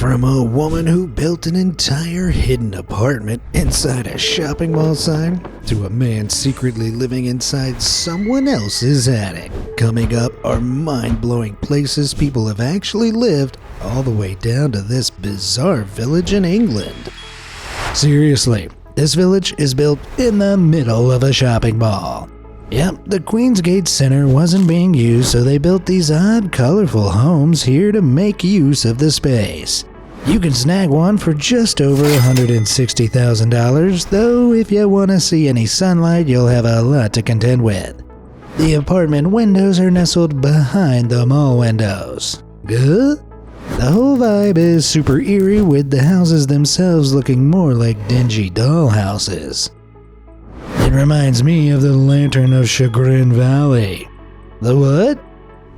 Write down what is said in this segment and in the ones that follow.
From a woman who built an entire hidden apartment inside a shopping mall sign, to a man secretly living inside someone else's attic. Coming up are mind-blowing places people have actually lived, all the way down to this bizarre village in England. Seriously, this village is built in the middle of a shopping mall. Yep, the Queensgate Center wasn't being used, so they built these odd, colorful homes here to make use of the space. You can snag one for just over $160,000, though if you want to see any sunlight, you'll have a lot to contend with. The apartment windows are nestled behind the mall windows. Good? The whole vibe is super eerie, with the houses themselves looking more like dingy dollhouses. It reminds me of the Lantern of Chagrin Valley. The what?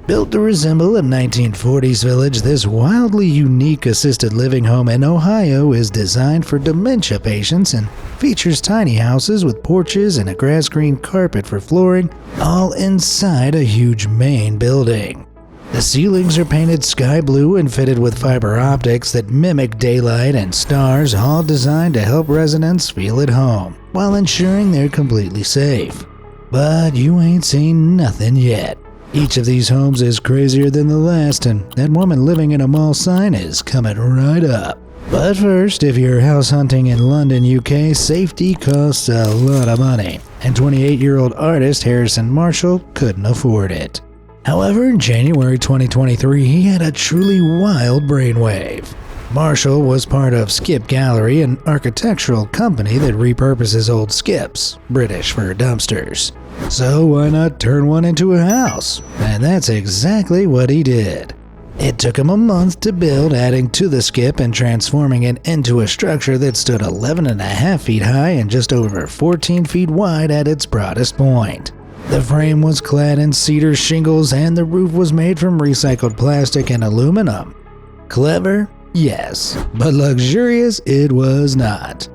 Built to resemble a 1940s village, this wildly unique assisted living home in Ohio is designed for dementia patients and features tiny houses with porches and a grass green carpet for flooring, all inside a huge main building. The ceilings are painted sky blue and fitted with fiber optics that mimic daylight and stars, all designed to help residents feel at home, while ensuring they're completely safe. But you ain't seen nothing yet. Each of these homes is crazier than the last, and that woman living in a mall sign is coming right up. But first, if you're house hunting in London, UK, safety costs a lot of money, and 28-year-old artist Harrison Marshall couldn't afford it. However, in January 2023, he had a truly wild brainwave. Marshall was part of Skip Gallery, an architectural company that repurposes old skips, British for dumpsters. So why not turn one into a house? And that's exactly what he did. It took him a month to build, adding to the skip and transforming it into a structure that stood 11.5 feet high and just over 14 feet wide at its broadest point. The frame was clad in cedar shingles and the roof was made from recycled plastic and aluminum. Clever? Yes, but luxurious it was not.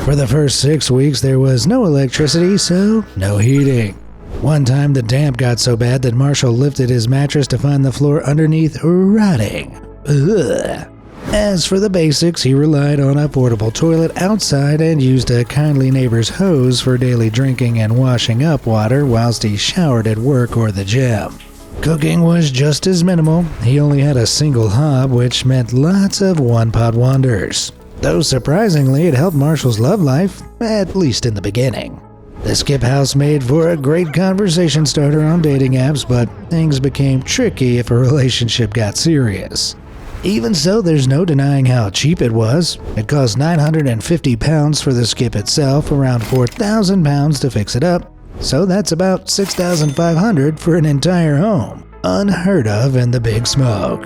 For the first 6 weeks there was no electricity, so no heating. One time the damp got so bad that Marshall lifted his mattress to find the floor underneath rotting. Ugh. As for the basics, he relied on a portable toilet outside and used a kindly neighbor's hose for daily drinking and washing up water whilst he showered at work or the gym. Cooking was just as minimal. He only had a single hob, which meant lots of one-pot wonders. Though surprisingly, it helped Marshall's love life, at least in the beginning. The skip house made for a great conversation starter on dating apps, but things became tricky if a relationship got serious. Even so, there's no denying how cheap it was. It cost £950 for the skip itself, around £4,000 to fix it up, so that's about $6,500 for an entire home. Unheard of in the Big Smoke.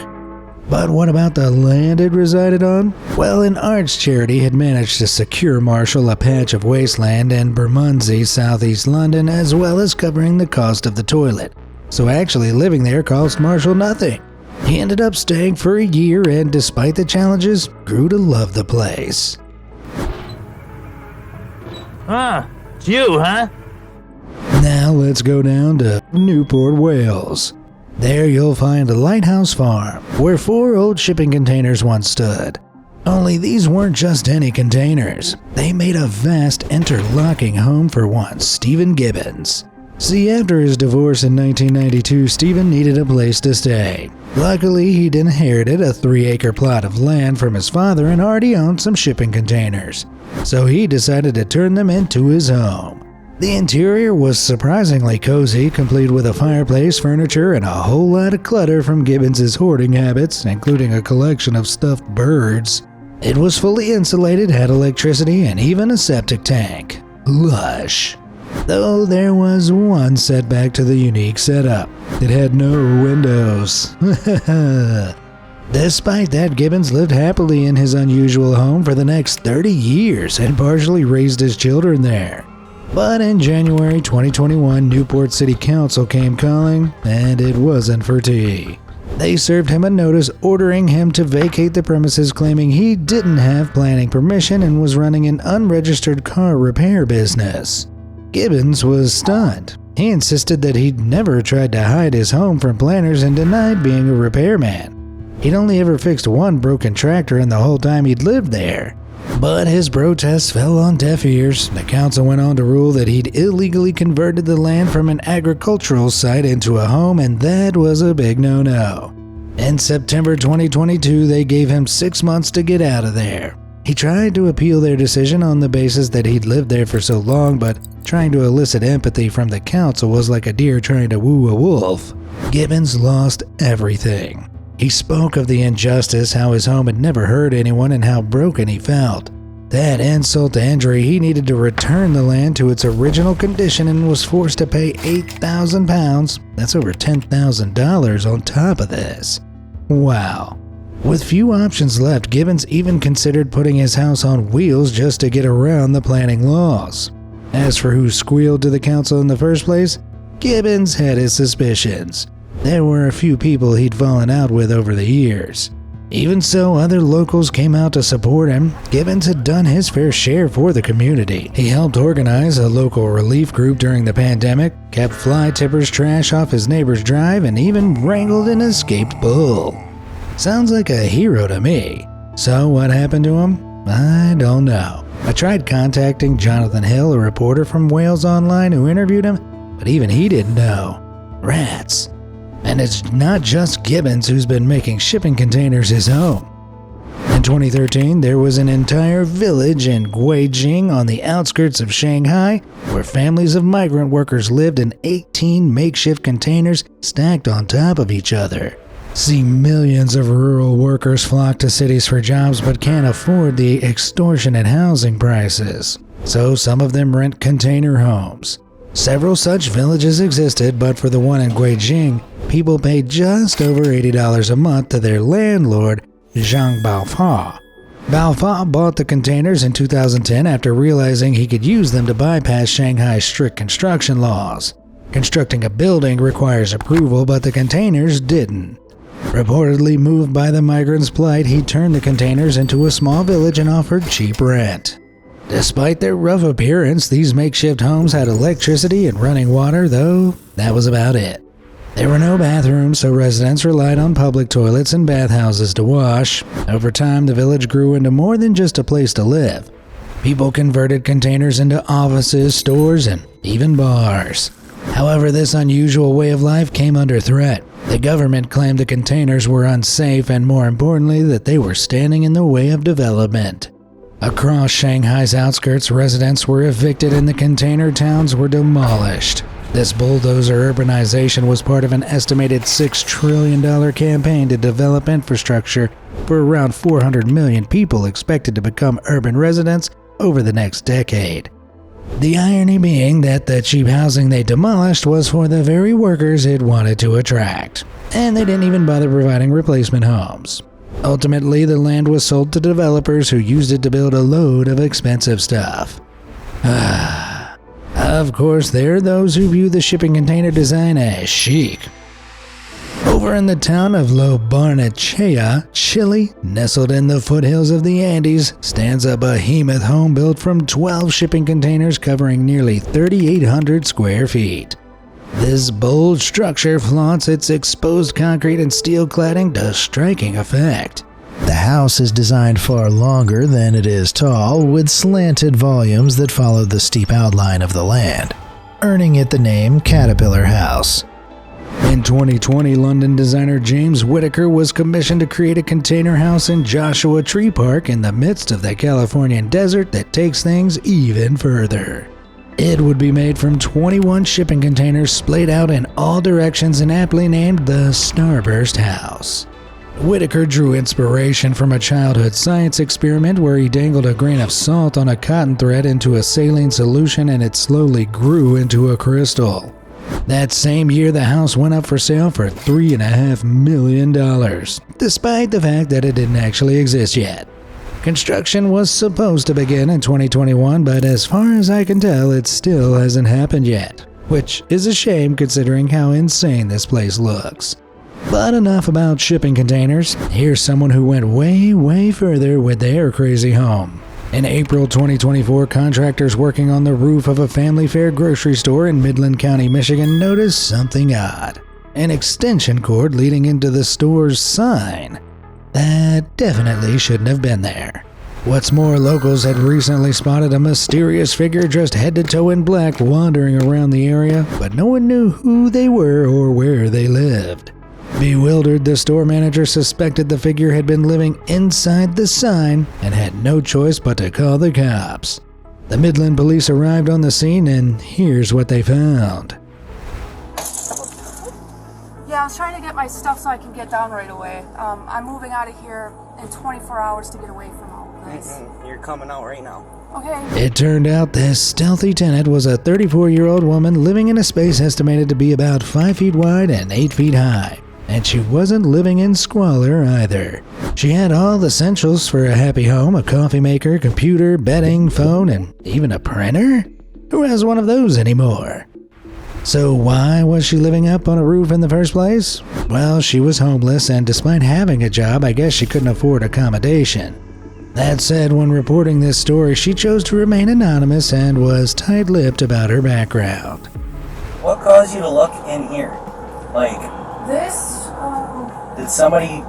But what about the land it resided on? Well, an arts charity had managed to secure Marshall a patch of wasteland in Bermondsey, southeast London, as well as covering the cost of the toilet. So actually living there cost Marshall nothing. He ended up staying for a year and, despite the challenges, grew to love the place. It's you, huh? Now let's go down to Newport, Wales. There you'll find a lighthouse farm, where 4 old shipping containers once stood. Only these weren't just any containers. They made a vast interlocking home for one Stephen Gibbons. See, after his divorce in 1992, Stephen needed a place to stay. Luckily, he'd inherited a 3-acre plot of land from his father and already owned some shipping containers. So he decided to turn them into his home. The interior was surprisingly cozy, complete with a fireplace, furniture, and a whole lot of clutter from Gibbons' hoarding habits, including a collection of stuffed birds. It was fully insulated, had electricity, and even a septic tank. Lush. Though there was one setback to the unique setup. It had no windows. Despite that, Gibbons lived happily in his unusual home for the next 30 years and partially raised his children there. But in January 2021, Newport City Council came calling, and it wasn't for tea. They served him a notice ordering him to vacate the premises, claiming he didn't have planning permission and was running an unregistered car repair business. Gibbons was stunned. He insisted that he'd never tried to hide his home from planners and denied being a repairman. He'd only ever fixed one broken tractor in the whole time he'd lived there. But his protests fell on deaf ears. The council went on to rule that he'd illegally converted the land from an agricultural site into a home, and that was a big no-no. In September 2022, they gave him 6 months to get out of there. He tried to appeal their decision on the basis that he'd lived there for so long, but trying to elicit empathy from the council was like a deer trying to woo a wolf. Gibbons lost everything. He spoke of the injustice, how his home had never hurt anyone, and how broken he felt. To add insult to injury, he needed to return the land to its original condition and was forced to pay £8,000. That's over $10,000 on top of this. Wow. With few options left, Gibbons even considered putting his house on wheels just to get around the planning laws. As for who squealed to the council in the first place, Gibbons had his suspicions. There were a few people he'd fallen out with over the years. Even so, other locals came out to support him. Gibbons had done his fair share for the community. He helped organize a local relief group during the pandemic, kept fly tippers' trash off his neighbor's drive, and even wrangled an escaped bull. Sounds like a hero to me. So what happened to him? I don't know. I tried contacting Jonathan Hill, a reporter from Wales Online who interviewed him, but even he didn't know. Rats. And it's not just Gibbons who's been making shipping containers his home. In 2013, there was an entire village in Guizhou on the outskirts of Shanghai where families of migrant workers lived in 18 makeshift containers stacked on top of each other. See, millions of rural workers flock to cities for jobs but can't afford the extortionate housing prices. So some of them rent container homes. Several such villages existed, but for the one in Guizhou, people paid just over $80 a month to their landlord, Zhang Baofa. Baofa bought the containers in 2010 after realizing he could use them to bypass Shanghai's strict construction laws. Constructing a building requires approval, but the containers didn't. Reportedly moved by the migrants' plight, he turned the containers into a small village and offered cheap rent. Despite their rough appearance, these makeshift homes had electricity and running water, though that was about it. There were no bathrooms, so residents relied on public toilets and bathhouses to wash. Over time, the village grew into more than just a place to live. People converted containers into offices, stores, and even bars. However, this unusual way of life came under threat. The government claimed the containers were unsafe and, more importantly, that they were standing in the way of development. Across Shanghai's outskirts, residents were evicted and the container towns were demolished. This bulldozer urbanization was part of an estimated $6 trillion campaign to develop infrastructure for around 400 million people expected to become urban residents over the next decade. The irony being that the cheap housing they demolished was for the very workers it wanted to attract, and they didn't even bother providing replacement homes. Ultimately, the land was sold to developers who used it to build a load of expensive stuff. Of course, there are those who view the shipping container design as chic. Over in the town of Lo Barnechea, Chile, nestled in the foothills of the Andes, stands a behemoth home built from 12 shipping containers covering nearly 3,800 square feet. This bold structure flaunts its exposed concrete and steel cladding to striking effect. The house is designed far longer than it is tall, with slanted volumes that follow the steep outline of the land, earning it the name Caterpillar House. In 2020, London designer James Whitaker was commissioned to create a container house in Joshua Tree Park in the midst of the Californian desert that takes things even further. It would be made from 21 shipping containers splayed out in all directions and aptly named the Starburst House. Whitaker drew inspiration from a childhood science experiment where he dangled a grain of salt on a cotton thread into a saline solution and it slowly grew into a crystal. That same year, the house went up for sale for $3.5 million, despite the fact that it didn't actually exist yet. Construction was supposed to begin in 2021, but as far as I can tell, it still hasn't happened yet, which is a shame considering how insane this place looks. But enough about shipping containers. Here's someone who went way further with their crazy home. In April 2024, contractors working on the roof of a family fare grocery store in Midland County, Michigan noticed something odd. An extension cord leading into the store's sign. that definitely shouldn't have been there. What's more, locals had recently spotted a mysterious figure dressed head to toe in black wandering around the area, but no one knew who they were or where they lived. Bewildered, the store manager suspected the figure had been living inside the sign and had no choice but to call the cops. The Midland police arrived on the scene, and here's what they found. Yeah, I was trying to get my stuff so I can get down right away. I'm moving out of here in 24 hours to get away from all of this. You're coming out right now. Okay. It turned out this stealthy tenant was a 34-year-old woman living in a space estimated to be about 5 feet wide and 8 feet high. And she wasn't living in squalor either. She had all the essentials for a happy home: a coffee maker, computer, bedding, phone, and even a printer? Who has one of those anymore? So why was she living up on a roof in the first place? Well, she was homeless, and despite having a job, I guess she couldn't afford accommodation. That said, when reporting this story, she chose to remain anonymous and was tight-lipped about her background. What caused you to look in here? This, Did somebody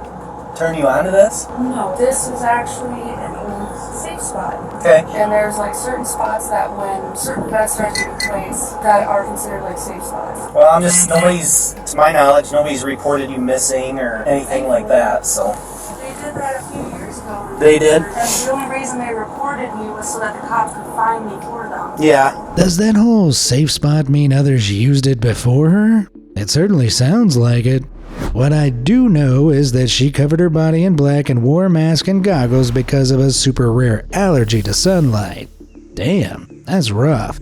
turn you on to this? no, this is actually an old safe spot. Okay. And there's certain spots that when certain events start to take place that are considered safe spots. Well, to my knowledge, nobody's reported you missing or anything like that, so. They did that a few years ago. They did? And the only reason they reported me was so that the cops could find me for them. Yeah. Does that whole safe spot mean others used it before her? It certainly sounds like it. What I do know is that she covered her body in black and wore a mask and goggles because of a super rare allergy to sunlight. Damn, that's rough.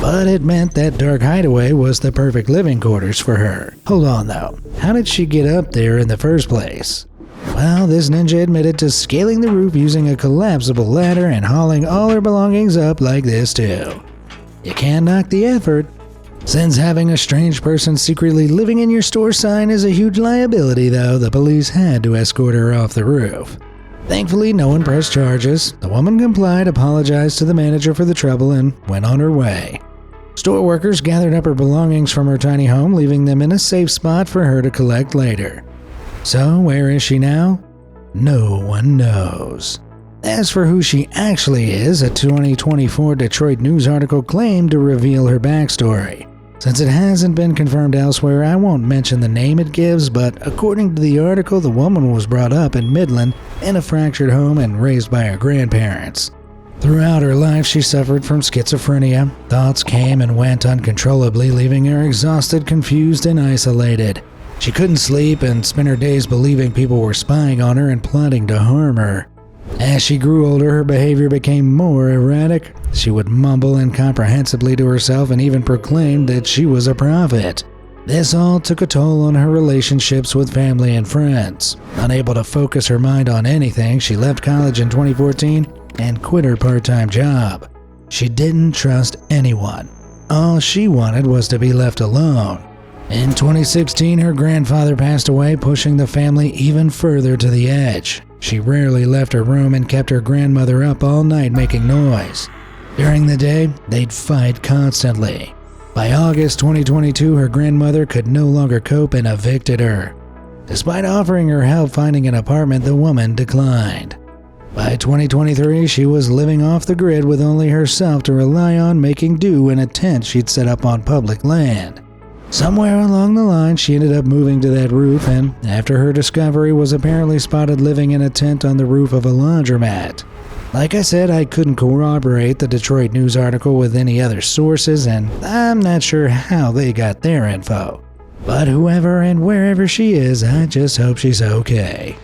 But it meant that dark hideaway was the perfect living quarters for her. Hold on though, how did she get up there in the first place? Well, this ninja admitted to scaling the roof using a collapsible ladder and hauling all her belongings up like this too. You can't knock the effort. Since having a strange person secretly living in your store sign is a huge liability though, the police had to escort her off the roof. Thankfully, no one pressed charges. The woman complied, apologized to the manager for the trouble, and went on her way. Store workers gathered up her belongings from her tiny home, leaving them in a safe spot for her to collect later. So, where is she now? No one knows. As for who she actually is, a 2024 Detroit News article claimed to reveal her backstory. Since it hasn't been confirmed elsewhere, I won't mention the name it gives, but according to the article, the woman was brought up in Midland in a fractured home and raised by her grandparents. Throughout her life, she suffered from schizophrenia. Thoughts came and went uncontrollably, leaving her exhausted, confused, and isolated. She couldn't sleep and spent her days believing people were spying on her and plotting to harm her. As she grew older, her behavior became more erratic. She would mumble incomprehensibly to herself and even proclaimed that she was a prophet. This all took a toll on her relationships with family and friends. Unable to focus her mind on anything, she left college in 2014 and quit her part-time job. She didn't trust anyone. All she wanted was to be left alone. In 2016, her grandfather passed away, pushing the family even further to the edge. She rarely left her room and kept her grandmother up all night making noise. During the day, they'd fight constantly. By August 2022, her grandmother could no longer cope and evicted her. Despite offering her help finding an apartment, the woman declined. By 2023, she was living off the grid with only herself to rely on, making do in a tent she'd set up on public land. Somewhere along the line, she ended up moving to that roof, and after her discovery, was apparently spotted living in a tent on the roof of a laundromat. Like I said, I couldn't corroborate the Detroit News article with any other sources, and I'm not sure how they got their info. But whoever and wherever she is, I just hope she's okay.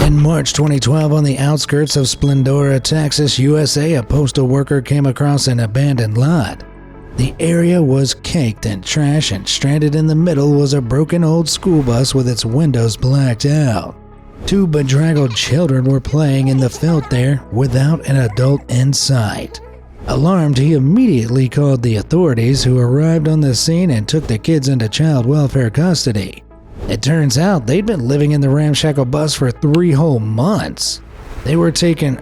In March 2012, on the outskirts of Splendora, Texas, USA, a postal worker came across an abandoned lot. The area was caked in trash, and stranded in the middle was a broken old school bus with its windows blacked out. Two bedraggled children were playing in the filth there without an adult in sight. Alarmed, he immediately called the authorities, who arrived on the scene and took the kids into child welfare custody. It turns out they'd been living in the ramshackle bus for 3 whole months. They were taken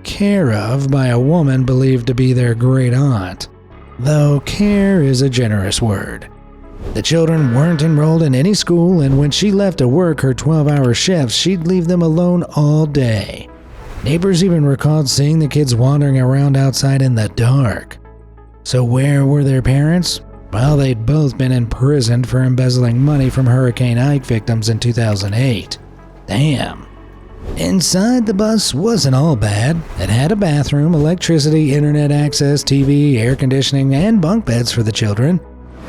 care of by a woman believed to be their great aunt. Though care is a generous word. The children weren't enrolled in any school, and when she left to work her 12-hour shifts, she'd leave them alone all day. Neighbors even recalled seeing the kids wandering around outside in the dark. So where were their parents? Well, they'd both been imprisoned for embezzling money from Hurricane Ike victims in 2008. Damn. Inside, the bus wasn't all bad. It had a bathroom, electricity, internet access, TV, air conditioning, and bunk beds for the children.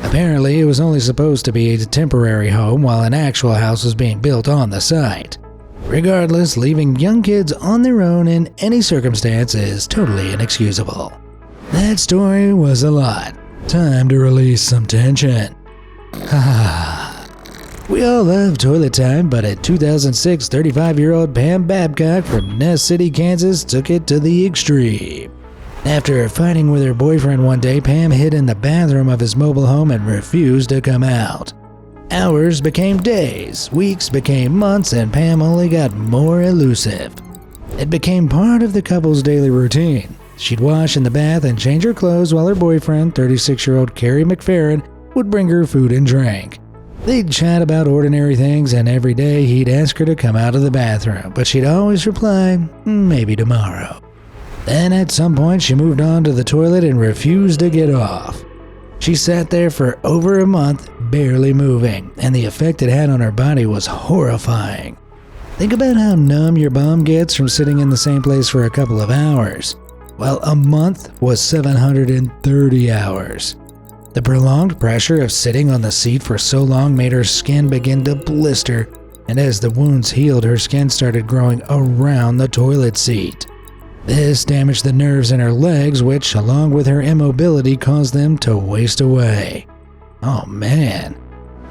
Apparently, it was only supposed to be a temporary home while an actual house was being built on the site. Regardless, leaving young kids on their own in any circumstance is totally inexcusable. That story was a lot. Time to release some tension. We all love toilet time, but in 2006, 35-year-old Pam Babcock from Ness City, Kansas took it to the extreme. After fighting with her boyfriend one day, Pam hid in the bathroom of his mobile home and refused to come out. Hours became days, weeks became months, and Pam only got more elusive. It became part of the couple's daily routine. She'd wash in the bath and change her clothes while her boyfriend, 36-year-old Kerry McFerrin, would bring her food and drink. They'd chat about ordinary things, and every day he'd ask her to come out of the bathroom, but she'd always reply, maybe tomorrow. Then at some point she moved on to the toilet and refused to get off. She sat there for over a month, barely moving, and the effect it had on her body was horrifying. Think about how numb your bum gets from sitting in the same place for a couple of hours. Well, a month was 730 hours. The prolonged pressure of sitting on the seat for so long made her skin begin to blister, and as the wounds healed, her skin started growing around the toilet seat. This damaged the nerves in her legs, which, along with her immobility, caused them to waste away. Oh man.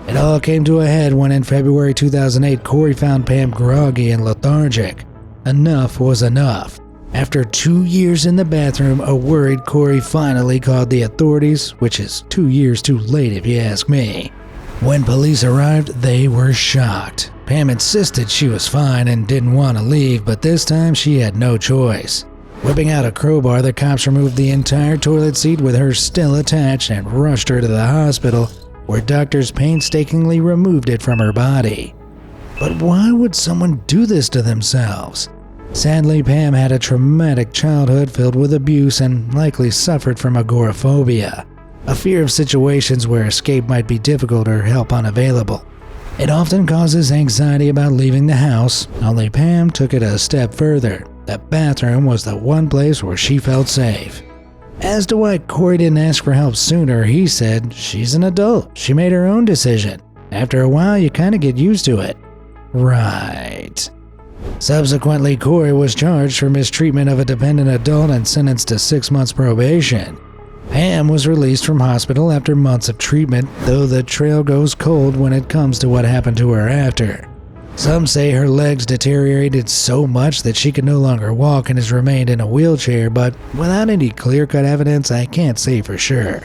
It all came to a head when in February 2008, Corey found Pam groggy and lethargic. Enough was enough. After 2 years in the bathroom, a worried Corey finally called the authorities, which is 2 years too late if you ask me. When police arrived, they were shocked. Pam insisted she was fine and didn't want to leave, but this time she had no choice. Whipping out a crowbar, the cops removed the entire toilet seat with her still attached and rushed her to the hospital, where doctors painstakingly removed it from her body. But why would someone do this to themselves? Sadly, Pam had a traumatic childhood filled with abuse and likely suffered from agoraphobia, a fear of situations where escape might be difficult or help unavailable. It often causes anxiety about leaving the house, only Pam took it a step further. The bathroom was the one place where she felt safe. As to why Corey didn't ask for help sooner, he said, she's an adult. She made her own decision. After a while, you kind of get used to it. Right. Subsequently, Corey was charged for mistreatment of a dependent adult and sentenced to 6 months probation. Pam was released from hospital after months of treatment, though the trail goes cold when it comes to what happened to her after. Some say her legs deteriorated so much that she could no longer walk and has remained in a wheelchair, but without any clear-cut evidence, I can't say for sure.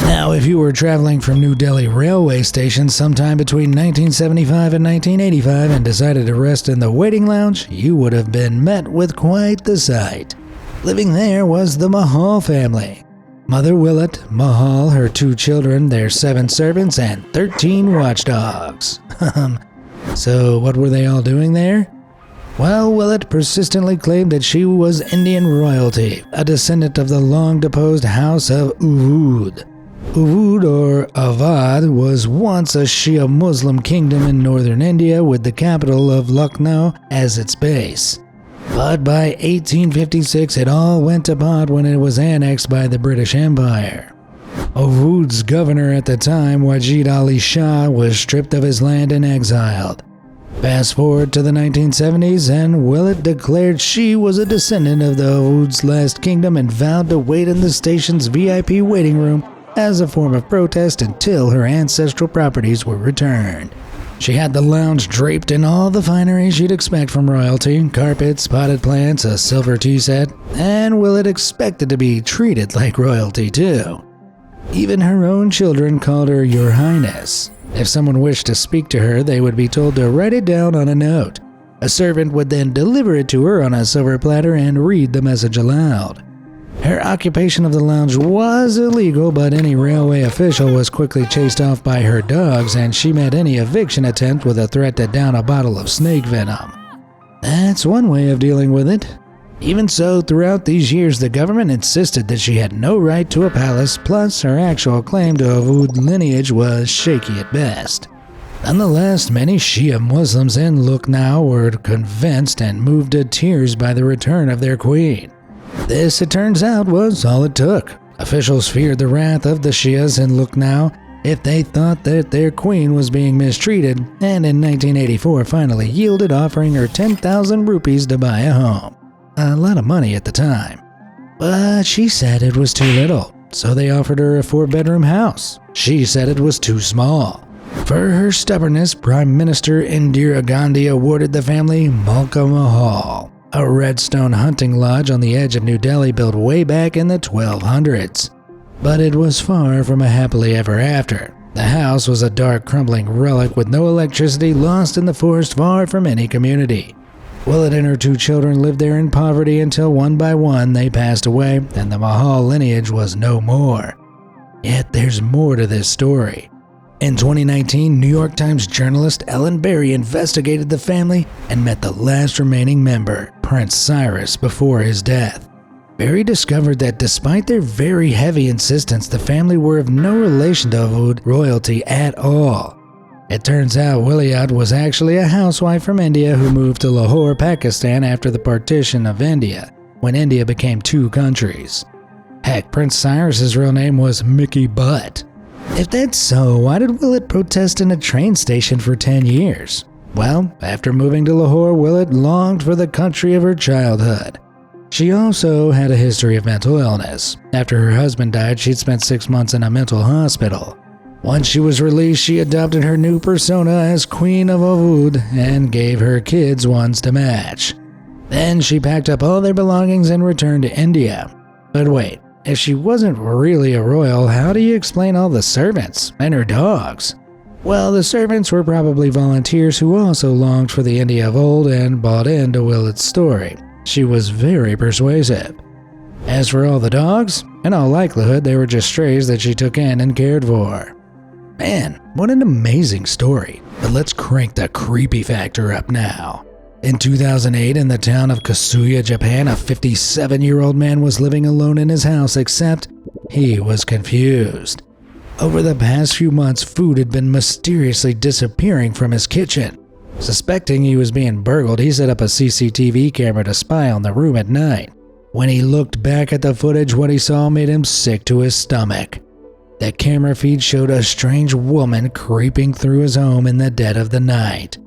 Now, if you were traveling from New Delhi railway station sometime between 1975 and 1985 and decided to rest in the waiting lounge, you would have been met with quite the sight. Living there was the Mahal family. Mother Willett, Mahal, her 2 children, their 7 servants, and 13 watchdogs. So what were they all doing there? Well, Willett persistently claimed that she was Indian royalty, a descendant of the long-deposed house of Uvood. Uvood, or Awadh, was once a Shia Muslim kingdom in northern India with the capital of Lucknow as its base. But by 1856 it all went to pot when it was annexed by the British Empire. Uvood's governor at the time, Wajid Ali Shah, was stripped of his land and exiled. Fast forward to the 1970s, and Willett declared she was a descendant of the Uvood's last kingdom and vowed to wait in the station's VIP waiting room as a form of protest until her ancestral properties were returned. She had the lounge draped in all the fineries you'd expect from royalty, carpets, potted plants, a silver tea set, and Willett expected to be treated like royalty too. Even her own children called her Your Highness. If someone wished to speak to her, they would be told to write it down on a note. A servant would then deliver it to her on a silver platter and read the message aloud. Her occupation of the lounge was illegal, but any railway official was quickly chased off by her dogs, and she met any eviction attempt with a threat to down a bottle of snake venom. That's one way of dealing with it. Even so, throughout these years, the government insisted that she had no right to a palace, plus her actual claim to Oghuz lineage was shaky at best. Nonetheless, many Shia Muslims in Lucknow were convinced and moved to tears by the return of their queen. This, it turns out, was all it took. Officials feared the wrath of the Shias in Lucknow if they thought that their queen was being mistreated, and in 1984 finally yielded, offering her 10,000 rupees to buy a home. A lot of money at the time. But she said it was too little, so they offered her a 4-bedroom house. She said it was too small. For her stubbornness, Prime Minister Indira Gandhi awarded the family Malka Mahal, a red stone hunting lodge on the edge of New Delhi built way back in the 1200s. But it was far from a happily ever after. The house was a dark, crumbling relic with no electricity, lost in the forest far from any community. Willett and her 2 children lived there in poverty until one by one they passed away and the Mahal lineage was no more. Yet there's more to this story. In 2019, New York Times journalist Ellen Berry investigated the family and met the last remaining member, Prince Cyrus, before his death. Berry discovered that despite their very heavy insistence, the family were of no relation to Oghuz royalty at all. It turns out Williat was actually a housewife from India who moved to Lahore, Pakistan after the partition of India, when India became 2 countries. Heck, Prince Cyrus's real name was Mickey Butt. If that's so, why did Willett protest in a train station for 10 years? Well, after moving to Lahore, Willett longed for the country of her childhood. She also had a history of mental illness. After her husband died, she'd spent 6 months in a mental hospital. Once she was released, she adopted her new persona as Queen of Oghuz and gave her kids ones to match. Then she packed up all their belongings and returned to India. But wait, if she wasn't really a royal, how do you explain all the servants and her dogs? Well, the servants were probably volunteers who also longed for the India of old and bought into Willett's story. She was very persuasive. As for all the dogs, in all likelihood they were just strays that she took in and cared for. Man, what an amazing story. But let's crank the creepy factor up now. In 2008, in the town of Kasuya, Japan, a 57-year-old man was living alone in his house, except he was confused. Over the past few months, food had been mysteriously disappearing from his kitchen. Suspecting he was being burgled, he set up a CCTV camera to spy on the room at night. When he looked back at the footage, what he saw made him sick to his stomach. The camera feed showed a strange woman creeping through his home in the dead of the night.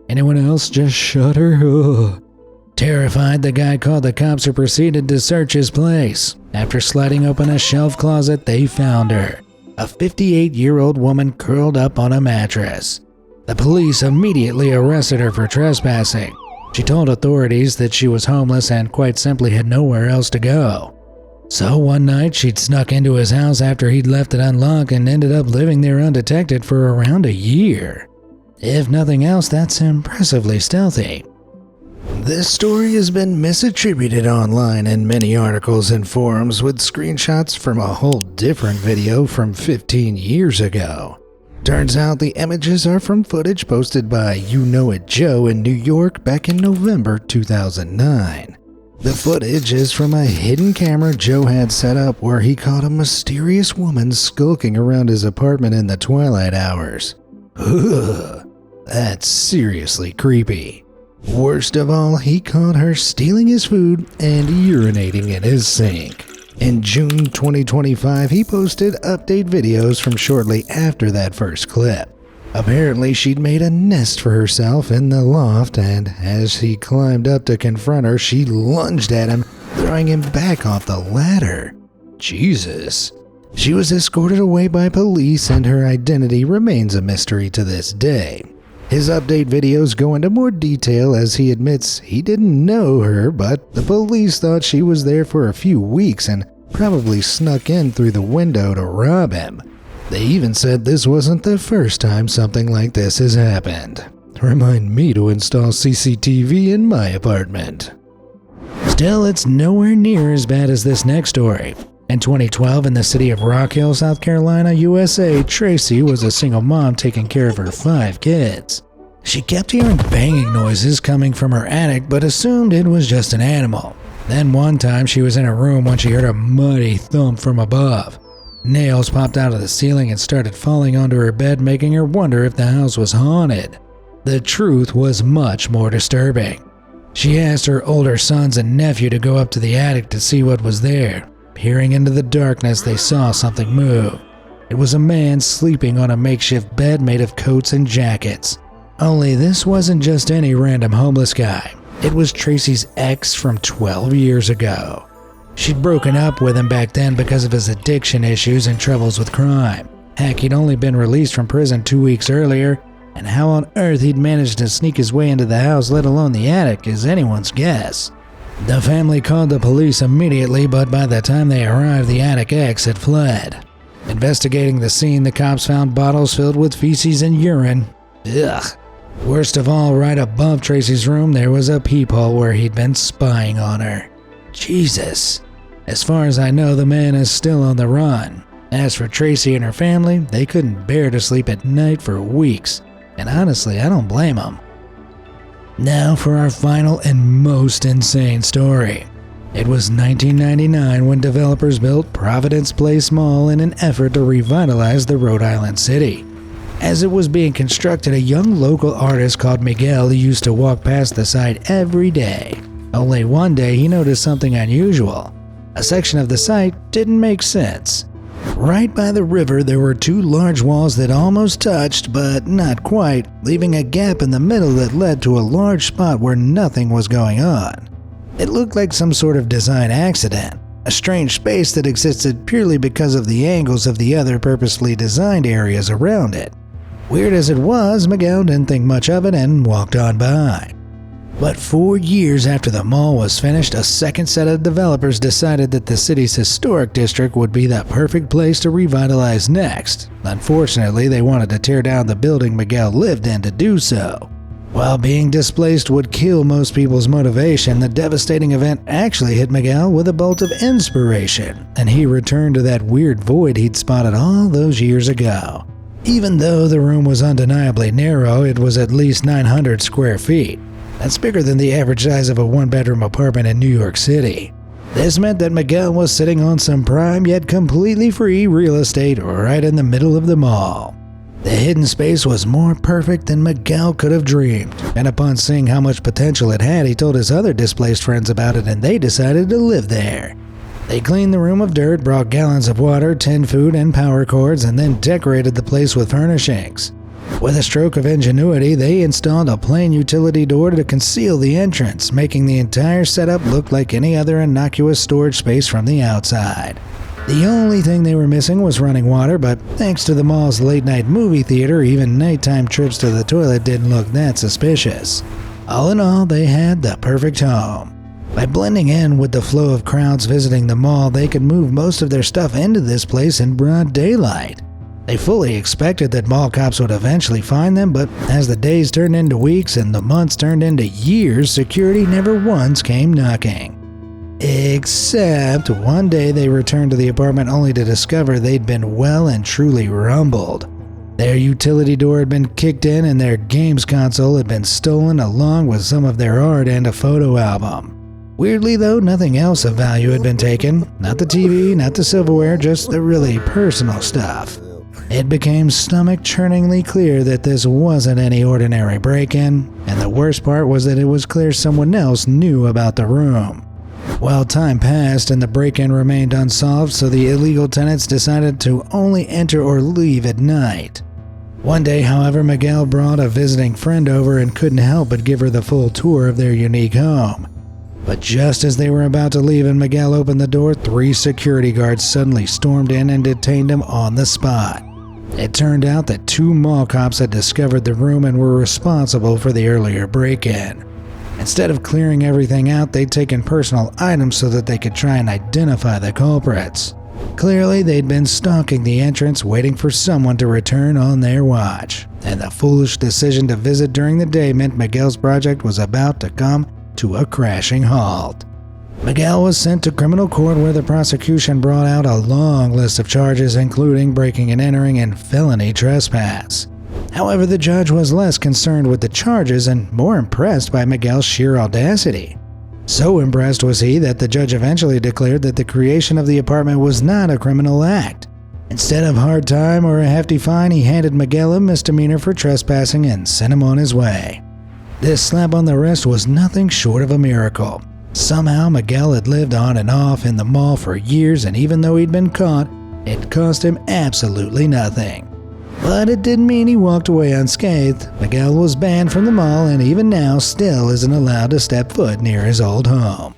Anyone else just shudder? Ugh. Terrified, the guy called the cops who proceeded to search his place. After sliding open a shelf closet, they found her. A 58-year-old woman curled up on a mattress. The police immediately arrested her for trespassing. She told authorities that she was homeless and quite simply had nowhere else to go. So one night she'd snuck into his house after he'd left it unlocked and ended up living there undetected for around a year. If nothing else, that's impressively stealthy. This story has been misattributed online in many articles and forums with screenshots from a whole different video from 15 years ago. Turns out the images are from footage posted by You Know It Joe in New York back in November 2009. The footage is from a hidden camera Joe had set up where he caught a mysterious woman skulking around his apartment in the twilight hours. Ugh, that's seriously creepy. Worst of all, he caught her stealing his food and urinating in his sink. In June 2025, he posted update videos from shortly after that first clip. Apparently, she'd made a nest for herself in the loft, and as he climbed up to confront her, she lunged at him, throwing him back off the ladder. Jesus. She was escorted away by police, and her identity remains a mystery to this day. His update videos go into more detail as he admits he didn't know her, but the police thought she was there for a few weeks and probably snuck in through the window to rob him. They even said this wasn't the first time something like this has happened. Remind me to install CCTV in my apartment. Still, it's nowhere near as bad as this next story. In 2012, in the city of Rock Hill, South Carolina, USA, Tracy was a single mom taking care of her 5 kids. She kept hearing banging noises coming from her attic, but assumed it was just an animal. Then one time she was in her room when she heard a muddy thump from above. Nails popped out of the ceiling and started falling onto her bed, making her wonder if the house was haunted. The truth was much more disturbing. She asked her older sons and nephew to go up to the attic to see what was there. Peering into the darkness, they saw something move. It was a man sleeping on a makeshift bed made of coats and jackets. Only this wasn't just any random homeless guy. It was Tracy's ex from 12 years ago. She'd broken up with him back then because of his addiction issues and troubles with crime. Heck, he'd only been released from prison 2 weeks earlier, and how on earth he'd managed to sneak his way into the house, let alone the attic, is anyone's guess. The family called the police immediately, but by the time they arrived, the attic ex had fled. Investigating the scene, the cops found bottles filled with feces and urine. Ugh. Worst of all, right above Tracy's room, there was a peephole where he'd been spying on her. Jesus. As far as I know, the man is still on the run. As for Tracy and her family, they couldn't bear to sleep at night for weeks. And honestly, I don't blame them. Now for our final and most insane story. It was 1999 when developers built Providence Place Mall in an effort to revitalize the Rhode Island city. As it was being constructed, a young local artist called Miguel used to walk past the site every day. Only one day he noticed something unusual. A section of the site didn't make sense. Right by the river, there were 2 large walls that almost touched, but not quite, leaving a gap in the middle that led to a large spot where nothing was going on. It looked like some sort of design accident, a strange space that existed purely because of the angles of the other purposefully designed areas around it. Weird as it was, Miguel didn't think much of it and walked on by. But 4 years after the mall was finished, a second set of developers decided that the city's historic district would be the perfect place to revitalize next. Unfortunately, they wanted to tear down the building Miguel lived in to do so. While being displaced would kill most people's motivation, the devastating event actually hit Miguel with a bolt of inspiration, and he returned to that weird void he'd spotted all those years ago. Even though the room was undeniably narrow, it was at least 900 square feet. That's bigger than the average size of a 1-bedroom apartment in New York City. This meant that Miguel was sitting on some prime yet completely free real estate right in the middle of the mall. The hidden space was more perfect than Miguel could have dreamed, and upon seeing how much potential it had, he told his other displaced friends about it and they decided to live there. They cleaned the room of dirt, brought gallons of water, tinned food, and power cords, and then decorated the place with furnishings. With a stroke of ingenuity, they installed a plain utility door to conceal the entrance, making the entire setup look like any other innocuous storage space from the outside. The only thing they were missing was running water, but thanks to the mall's late-night movie theater, even nighttime trips to the toilet didn't look that suspicious. All in all, they had the perfect home. By blending in with the flow of crowds visiting the mall, they could move most of their stuff into this place in broad daylight. They fully expected that mall cops would eventually find them, but as the days turned into weeks and the months turned into years, security never once came knocking. Except one day they returned to the apartment only to discover they'd been well and truly rumbled. Their utility door had been kicked in and their games console had been stolen along with some of their art and a photo album. Weirdly though, nothing else of value had been taken. Not the TV, not the silverware, just the really personal stuff. It became stomach-churningly clear that this wasn't any ordinary break-in, and the worst part was that it was clear someone else knew about the room. Well, time passed and the break-in remained unsolved, so the illegal tenants decided to only enter or leave at night. One day, however, Miguel brought a visiting friend over and couldn't help but give her the full tour of their unique home. But just as they were about to leave and Miguel opened the door, 3 security guards suddenly stormed in and detained him on the spot. It turned out that 2 mall cops had discovered the room and were responsible for the earlier break-in. Instead of clearing everything out, they'd taken personal items so that they could try and identify the culprits. Clearly, they'd been stalking the entrance, waiting for someone to return on their watch. And the foolish decision to visit during the day meant Miguel's project was about to come to a crashing halt. Miguel was sent to criminal court where the prosecution brought out a long list of charges including breaking and entering and felony trespass. However, the judge was less concerned with the charges and more impressed by Miguel's sheer audacity. So impressed was he that the judge eventually declared that the creation of the apartment was not a criminal act. Instead of hard time or a hefty fine, he handed Miguel a misdemeanor for trespassing and sent him on his way. This slap on the wrist was nothing short of a miracle. Somehow Miguel had lived on and off in the mall for years, and even though he'd been caught, it cost him absolutely nothing. But it didn't mean he walked away unscathed. Miguel was banned from the mall and even now still isn't allowed to step foot near his old home.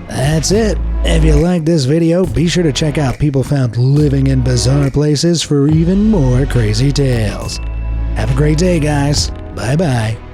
That's it. If you liked this video, be sure to check out People Found Living in Bizarre Places for even more crazy tales. Have a great day, guys. Bye-bye.